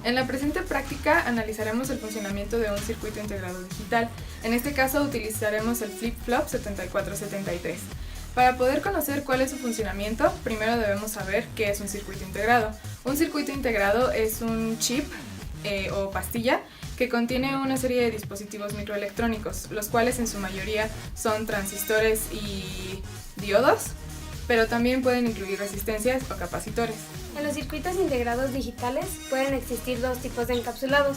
En la presente práctica analizaremos el funcionamiento de un circuito integrado digital. En este caso utilizaremos el flip-flop 7473. Para poder conocer cuál es su funcionamiento, primero debemos saber qué es un circuito integrado. Un circuito integrado es un chip o pastilla que contiene una serie de dispositivos microelectrónicos, los cuales en su mayoría son transistores y diodos, pero también pueden incluir resistencias o capacitores. En los circuitos integrados digitales pueden existir dos tipos de encapsulados,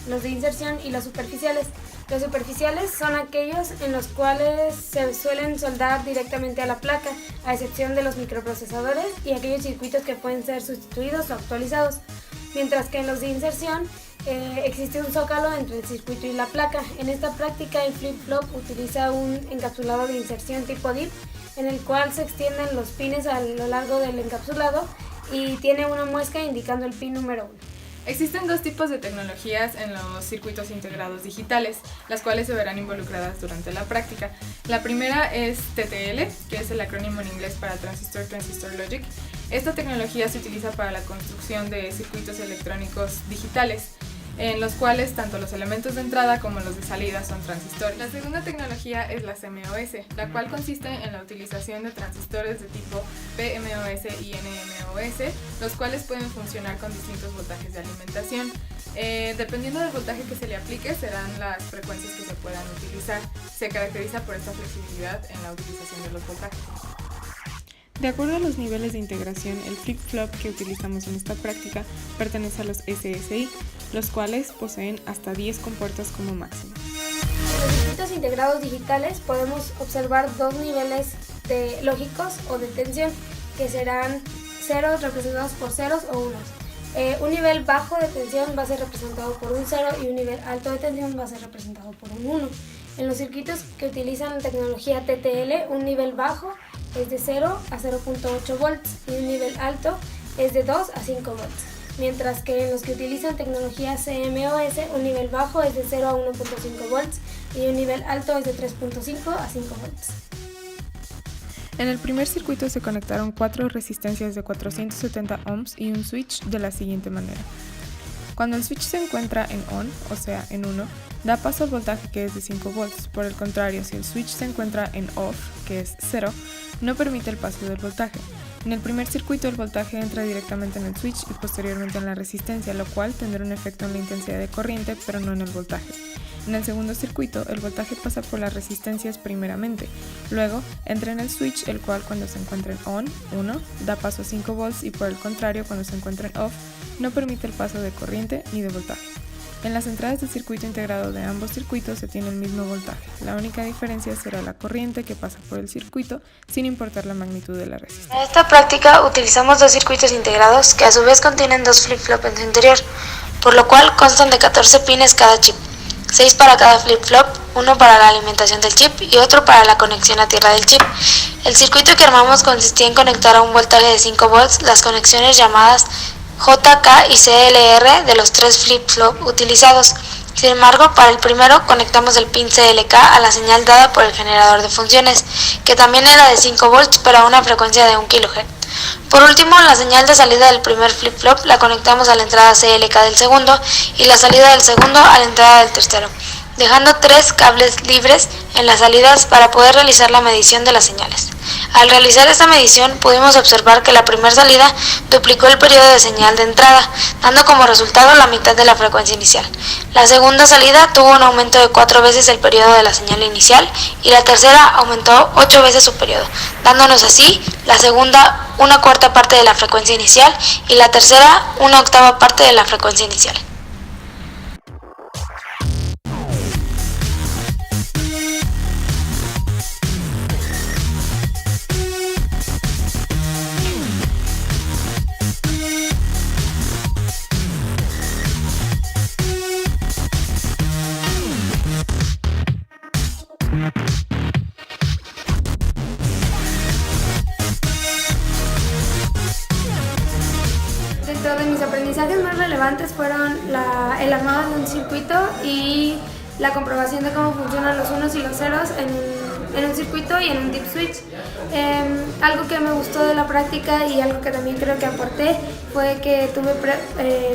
los de inserción y los superficiales. Los superficiales son aquellos en los cuales se suelen soldar directamente a la placa, a excepción de los microprocesadores y aquellos circuitos que pueden ser sustituidos o actualizados, mientras que en los de inserción existe un zócalo entre el circuito y la placa. En esta práctica el flip-flop utiliza un encapsulado de inserción tipo DIP, en el cual se extienden los pines a lo largo del encapsulado y tiene una muesca indicando el pin número 1. Existen dos tipos de tecnologías en los circuitos integrados digitales, las cuales se verán involucradas durante la práctica. La primera es TTL, que es el acrónimo en inglés para Transistor Logic. Esta tecnología se utiliza para la construcción de circuitos electrónicos digitales, en los cuales tanto los elementos de entrada como los de salida son transistores. La segunda tecnología es la CMOS, la cual consiste en la utilización de transistores de tipo PMOS y NMOS, los cuales pueden funcionar con distintos voltajes de alimentación. Dependiendo del voltaje que se le aplique, serán las frecuencias que se puedan utilizar. Se caracteriza por esta flexibilidad en la utilización de los voltajes. De acuerdo a los niveles de integración, el flip-flop que utilizamos en esta práctica pertenece a los SSI, los cuales poseen hasta 10 compuertas como máximo. En los circuitos integrados digitales podemos observar dos niveles lógicos o de tensión, que serán ceros representados por ceros o unos. Un nivel bajo de tensión va a ser representado por un 0 y un nivel alto de tensión va a ser representado por un 1. En los circuitos que utilizan la tecnología TTL, un nivel bajo es de 0 a 0.8 volts y un nivel alto es de 2 a 5 volts. Mientras que en los que utilizan tecnología CMOS, un nivel bajo es de 0 a 1.5 volts y un nivel alto es de 3.5 a 5 volts. En el primer circuito se conectaron 4 resistencias de 470 ohms y un switch de la siguiente manera. Cuando el switch se encuentra en on, o sea en 1, da paso al voltaje que es de 5 volts. Por el contrario, si el switch se encuentra en off, que es 0, no permite el paso del voltaje. En el primer circuito el voltaje entra directamente en el switch y posteriormente en la resistencia, lo cual tendrá un efecto en la intensidad de corriente, pero no en el voltaje. En el segundo circuito, el voltaje pasa por las resistencias primeramente, luego entra en el switch, el cual cuando se encuentra en on, 1, da paso a 5 volts y por el contrario, cuando se encuentra en off, no permite el paso de corriente ni de voltaje. En las entradas del circuito integrado de ambos circuitos se tiene el mismo voltaje. La única diferencia será la corriente que pasa por el circuito, sin importar la magnitud de la resistencia. En esta práctica utilizamos dos circuitos integrados que a su vez contienen dos flip-flop en su interior, por lo cual constan de 14 pines cada chip, 6 para cada flip-flop, uno para la alimentación del chip y otro para la conexión a tierra del chip. El circuito que armamos consistía en conectar a un voltaje de 5 volts las conexiones llamadas J, K y CLR de los 3 flip-flop utilizados. Sin embargo, para el primero conectamos el pin CLK a la señal dada por el generador de funciones, que también era de 5 volts pero a una frecuencia de 1 kHz. Por último, la señal de salida del primer flip-flop la conectamos a la entrada CLK del segundo y la salida del segundo a la entrada del tercero, dejando 3 cables libres en las salidas para poder realizar la medición de las señales. Al realizar esta medición pudimos observar que la primera salida duplicó el periodo de señal de entrada, dando como resultado la mitad de la frecuencia inicial. La segunda salida tuvo un aumento de 4 veces el periodo de la señal inicial y la tercera aumentó 8 veces su periodo, dándonos así la segunda una cuarta parte de la frecuencia inicial y la tercera una octava parte de la frecuencia inicial. Dentro de mis aprendizajes más relevantes fueron el armado de un circuito y la comprobación de cómo funcionan los unos y los ceros en un circuito y en un deep switch. Algo que me gustó de la práctica y algo que también creo que aporté fue que tuve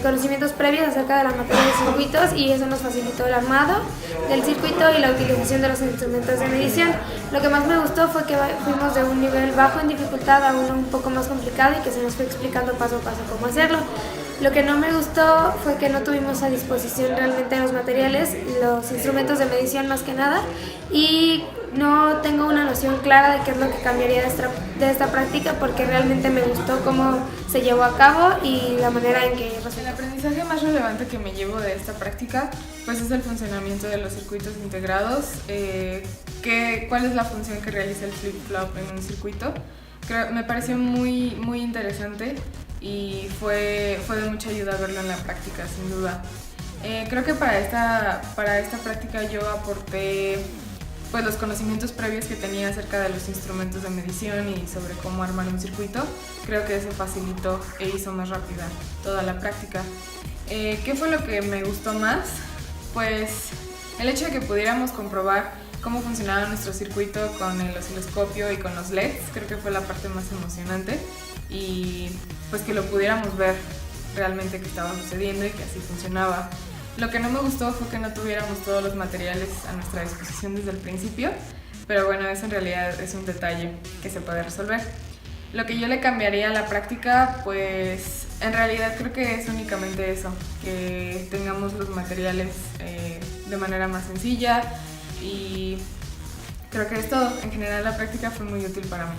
conocimientos previos acerca de la materia de circuitos y eso nos facilitó el armado del circuito y la utilización de los instrumentos de medición. Lo que más me gustó fue que fuimos de un nivel bajo en dificultad a uno un poco más complicado y que se nos fue explicando paso a paso cómo hacerlo. Lo que no me gustó fue que no tuvimos a disposición realmente los materiales, los instrumentos de medición más que nada, y no tengo una noción clara de qué es lo que cambiaría de esta práctica porque realmente me gustó cómo se llevó a cabo y la manera en que resultó. El aprendizaje más relevante que me llevo de esta práctica pues es el funcionamiento de los circuitos integrados, cuál es la función que realiza el flip-flop en un circuito. Me pareció muy interesante y fue de mucha ayuda verlo en la práctica, sin duda. Creo que para esta práctica yo aporté pues los conocimientos previos que tenía acerca de los instrumentos de medición y sobre cómo armar un circuito. Creo que eso facilitó e hizo más rápida toda la práctica. ¿Qué fue lo que me gustó más? Pues el hecho de que pudiéramos comprobar cómo funcionaba nuestro circuito con el osciloscopio y con los LEDs, creo que fue la parte más emocionante y pues que lo pudiéramos ver realmente que estaba sucediendo y que así funcionaba. Lo que no me gustó fue que no tuviéramos todos los materiales a nuestra disposición desde el principio, pero bueno, eso en realidad es un detalle que se puede resolver. Lo que yo le cambiaría a la práctica, pues en realidad creo que es únicamente eso, que tengamos los materiales de manera más sencilla y creo que es todo. En general la práctica fue muy útil para mí.